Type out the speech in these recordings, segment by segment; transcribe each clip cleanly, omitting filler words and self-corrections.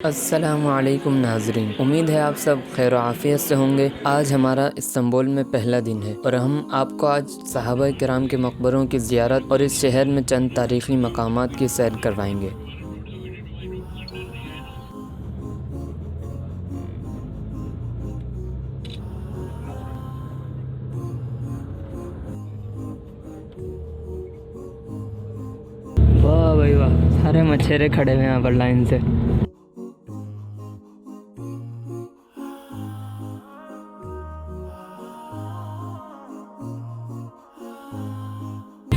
السلام علیکم ناظرین، امید ہے آپ سب خیر و عافیت سے ہوں گے۔ آج ہمارا استنبول میں پہلا دن ہے اور ہم آپ کو آج صحابہ کرام کے مقبروں کی زیارت اور اس شہر میں چند تاریخی مقامات کی سیر کروائیں گے۔ واہ بھائی واہ، سارے مچھیرے کھڑے ہوئے ہیں یہاں پر لائن سے۔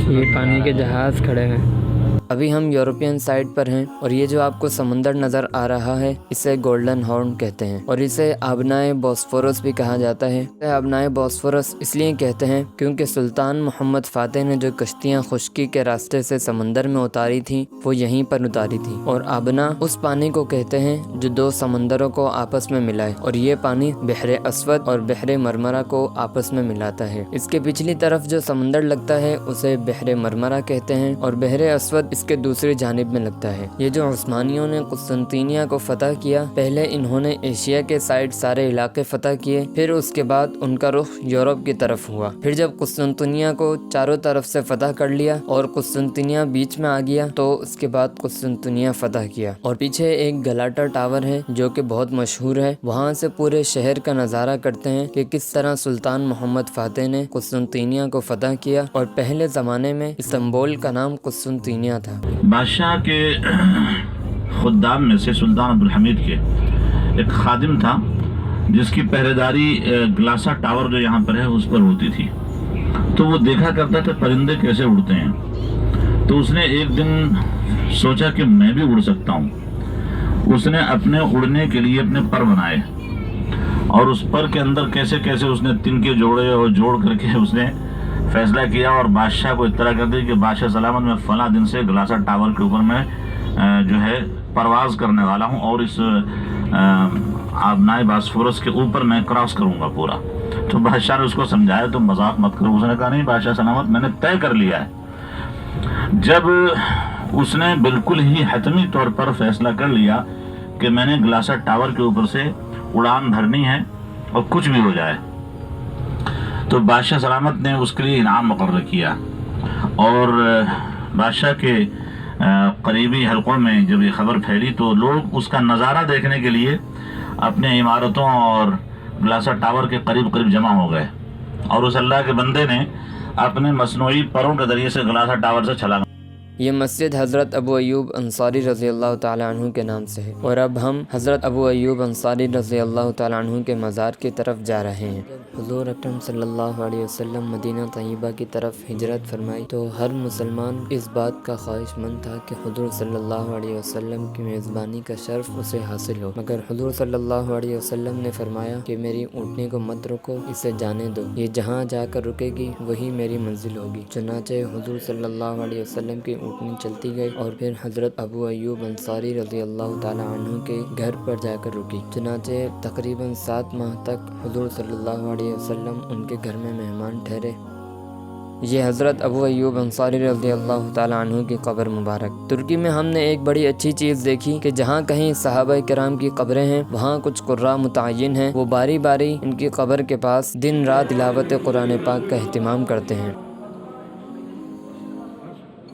یہ پانی کے جہاز کھڑے ہیں۔ ابھی ہم یورپین سائٹ پر ہیں اور یہ جو آپ کو سمندر نظر آ رہا ہے اسے گولڈن ہارن کہتے ہیں اور اسے آبنائے بوسفورس بھی کہا جاتا ہے۔ آبنائے بوسفورس اس لیے کہتے ہیں کیونکہ سلطان محمد فاتح نے جو کشتیاں خشکی کے راستے سے سمندر میں اتاری تھیں وہ یہیں پر اتاری تھیں، اور آبنا اس پانی کو کہتے ہیں جو دو سمندروں کو آپس میں ملائے، اور یہ پانی بحر اسود اور بحر مرمرہ کو آپس میں ملاتا ہے۔ اس کے پچھلی طرف جو سمندر لگتا ہے اسے بحر مرمرہ کہتے ہیں اور بحر اسود اس کے دوسری جانب میں لگتا ہے۔ یہ جو عثمانیوں نے قسطنطنیہ کو فتح کیا، پہلے انہوں نے ایشیا کے سائڈ سارے علاقے فتح کیے، پھر اس کے بعد ان کا رخ یورپ کی طرف ہوا۔ پھر جب قسطنطنیہ کو چاروں طرف سے فتح کر لیا اور قسطنطنیہ بیچ میں آ گیا تو اس کے بعد قسطنطنیہ فتح کیا۔ اور پیچھے ایک گلاٹا ٹاور ہے جو کہ بہت مشہور ہے، وہاں سے پورے شہر کا نظارہ کرتے ہیں کہ کس طرح سلطان محمد فاتح نے قسطنطنیہ کو فتح کیا، اور پہلے زمانے میں استنبول کا نام قسطنطنیہ تھا۔ بادشاہ کے خدام میں سے سلطان عبدالحمید کے ایک خادم تھا جس کی پہرے داری گلاسا ٹاور جو یہاں پر ہے اس پر ہوتی تھی، تو وہ دیکھا کرتا تھا پرندے کیسے اڑتے ہیں۔ تو اس نے ایک دن سوچا کہ میں بھی اڑ سکتا ہوں۔ اس نے اپنے اڑنے کے لیے اپنے پر بنائے اور اس پر کے اندر کیسے کیسے اس نے تنکے جوڑے اور جوڑ کر کے اس نے فیصلہ کیا اور بادشاہ کو اطلاع کر دی کہ بادشاہ سلامت میں فلاں دن سے گلاسا ٹاور کے اوپر میں جو ہے پرواز کرنے والا ہوں اور اس آبنائے باسفورس کے اوپر میں کراس کروں گا پورا۔ تو بادشاہ نے اس کو سمجھایا تم مذاق مت کرو۔ اس نے کہا نہیں بادشاہ سلامت، میں نے طے کر لیا ہے۔ جب اس نے بالکل ہی حتمی طور پر فیصلہ کر لیا کہ میں نے گلاسا ٹاور کے اوپر سے اڑان بھرنی ہے اور کچھ بھی ہو جائے، تو بادشاہ سلامت نے اس کے لیے انعام مقرر کیا، اور بادشاہ کے قریبی حلقوں میں جب یہ خبر پھیلی تو لوگ اس کا نظارہ دیکھنے کے لیے اپنے عمارتوں اور گلاسا ٹاور کے قریب قریب جمع ہو گئے، اور اس اللہ کے بندے نے اپنے مصنوعی پروں کے ذریعے سے گلاسا ٹاور سے چھلانگ۔ یہ مسجد حضرت ابو ایوب انصاری رضی اللہ تعالیٰ عنہ کے نام سے ہے، اور اب ہم حضرت ابو ایوب انصاری رضی اللہ تعالیٰ عنہ کے مزار کی طرف جا رہے ہیں۔ جب حضور اکرم صلی اللہ علیہ وسلم مدینہ طیبہ کی طرف ہجرت فرمائی تو ہر مسلمان اس بات کا خواہش مند تھا کہ حضور صلی اللہ علیہ وسلم کی میزبانی کا شرف اسے حاصل ہو، مگر حضور صلی اللہ علیہ وسلم نے فرمایا کہ میری اونٹنی کو مت روکو، اسے جانے دو، یہ جہاں جا کر رکے گی وہی میری منزل ہوگی۔ چنانچہ حضور صلی اللہ علیہ وسلم کی اونٹنی چلتی گئی اور پھر حضرت ابو ایوب انصاری رضی اللہ تعالیٰ عنہ کے گھر پر جا کر رکی۔ چنانچہ تقریباً 7 ماہ تک حضور صلی اللہ علیہ وسلم ان کے گھر میں مہمان ٹھہرے۔ یہ حضرت ابو ایوب انصاری رضی اللہ تعالیٰ عنہ کی قبر مبارک۔ ترکی میں ہم نے ایک بڑی اچھی چیز دیکھی کہ جہاں کہیں صحابہ کرام کی قبریں ہیں وہاں کچھ قراء متعین ہیں، وہ باری باری ان کی قبر کے پاس دن رات تلاوت قرآن پاک کا اہتمام کرتے ہیں۔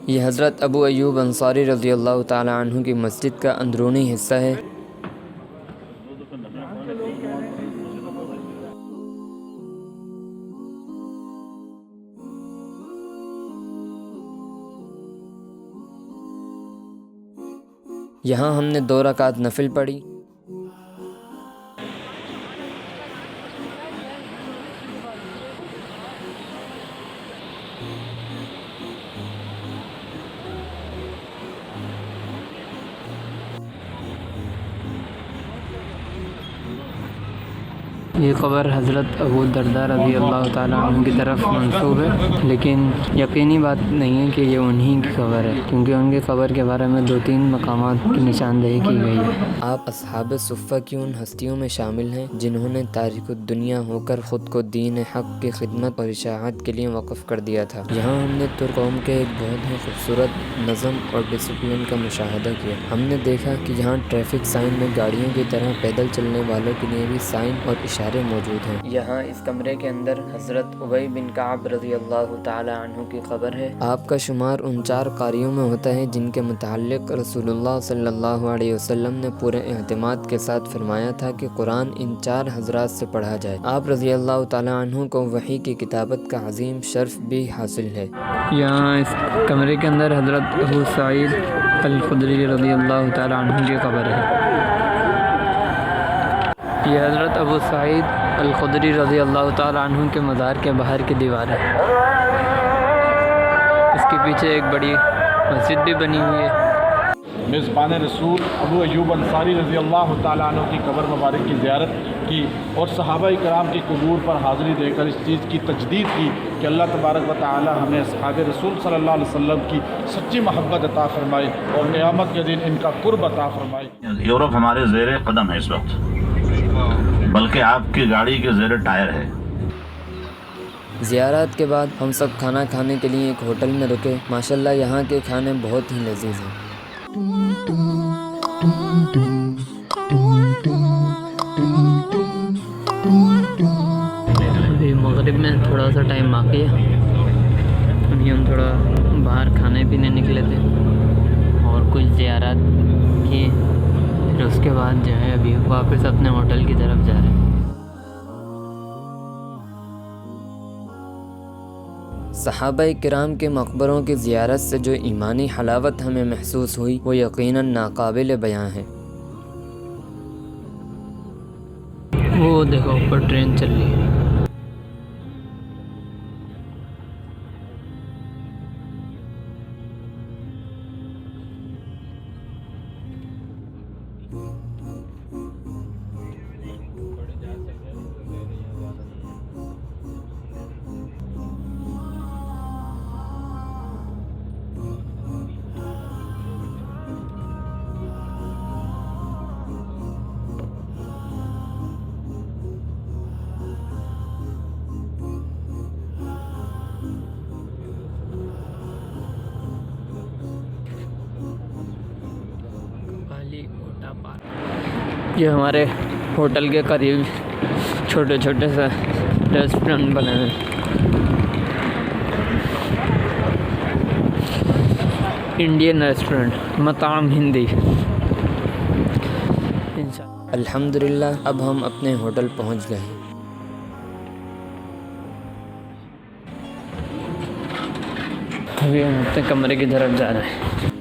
یہ حضرت ابو ایوب انصاری رضی اللہ تعالیٰ عنہ کی مسجد کا اندرونی حصہ ہے۔ یہاں ہم نے 2 رکعت نفل پڑھی۔ یہ قبر حضرت ابو الدرداء رضی اللہ تعالیٰ عنہ کی طرف منسوب ہے، لیکن یقینی بات نہیں ہے کہ یہ انہی کی قبر ہے، کیونکہ ان کی قبر کے بارے میں 2-3 مقامات کی نشاندہی کی گئی ہے۔ آپ اصحاب صفہ کی ان ہستیوں میں شامل ہیں جنہوں نے تارک الدنیا ہو کر خود کو دین حق کی خدمت اور اشاعت کے لیے وقف کر دیا تھا۔ یہاں ہم نے ترک قوم کے ایک بہت ہی خوبصورت نظم اور ڈسپلن کا مشاہدہ کیا۔ ہم نے دیکھا کہ یہاں ٹریفک سائن میں گاڑیوں کی طرح پیدل چلنے والوں کے لیے بھی سائن اور اشارے موجود ہیں۔ یہاں اس کمرے کے اندر حضرت ابی بن کعب رضی اللہ تعالی عنہ کی قبر ہے۔ آپ کا شمار ان 4 قاریوں میں ہوتا ہے جن کے متعلق رسول اللہ صلی اللہ علیہ وسلم نے پورے اعتماد کے ساتھ فرمایا تھا کہ قرآن ان 4 حضرات سے پڑھا جائے۔ آپ رضی اللہ تعالی عنہ کو وحی کی کتابت کا عظیم شرف بھی حاصل ہے۔ یہاں اس کمرے کے اندر حضرت ابو سعید الخدری رضی اللہ تعالی عنہ کی قبر ہے۔ یہ حضرت ابو سعید الخدری رضی اللہ تعالی عنہ کے مزار کے باہر کی دیوار ہے۔ اس کے پیچھے ایک بڑی مسجد بھی بنی ہوئی ہے۔ میزبان رسول ابو ایوب انصاری رضی اللہ تعالیٰ عنہ کی قبر مبارک کی زیارت کی اور صحابہ کرام کی قبور پر حاضری دے کر اس چیز کی تجدید کی کہ اللہ تبارک و تعالیٰ ہمیں اصحاب رسول صلی اللہ علیہ وسلم کی سچی محبت عطا فرمائے اور قیامت کے دن ان کا قرب عطا فرمائے۔ یورپ ہمارے زیر قدم ہے اس وقت، بلکہ آپ کی گاڑی کے زیر ٹائر ہے۔ زیارات کے بعد ہم سب کھانا کھانے کے لیے ایک ہوٹل میں رکے۔ ماشاءاللہ یہاں کے کھانے بہت ہی لذیذ ہیں۔ ابھی مغرب میں تھوڑا سا ٹائم باقی ہے، ابھی ہم تھوڑا باہر کھانے پینے نکلے تھے اور کچھ زیارات کی، پھر اس کے بعد جو ہے ابھی واپس اپنے ہوٹل کی طرف جا رہے ہیں۔ صحابہ کرام کے مقبروں کی زیارت سے جو ایمانی حلاوت ہمیں محسوس ہوئی وہ یقیناً ناقابل بیان ہے۔ وہ دیکھو اوپر ٹرین چل رہی ہے۔ یہ ہمارے ہوٹل کے قریب چھوٹے چھوٹے سے ریسٹورنٹ بنے ہیں۔ انڈین ریسٹورنٹ، مطعم ہندی۔ الحمدللہ اب ہم اپنے ہوٹل پہنچ گئے۔ ابھی ہم اپنے کمرے کی طرف جا رہے ہیں۔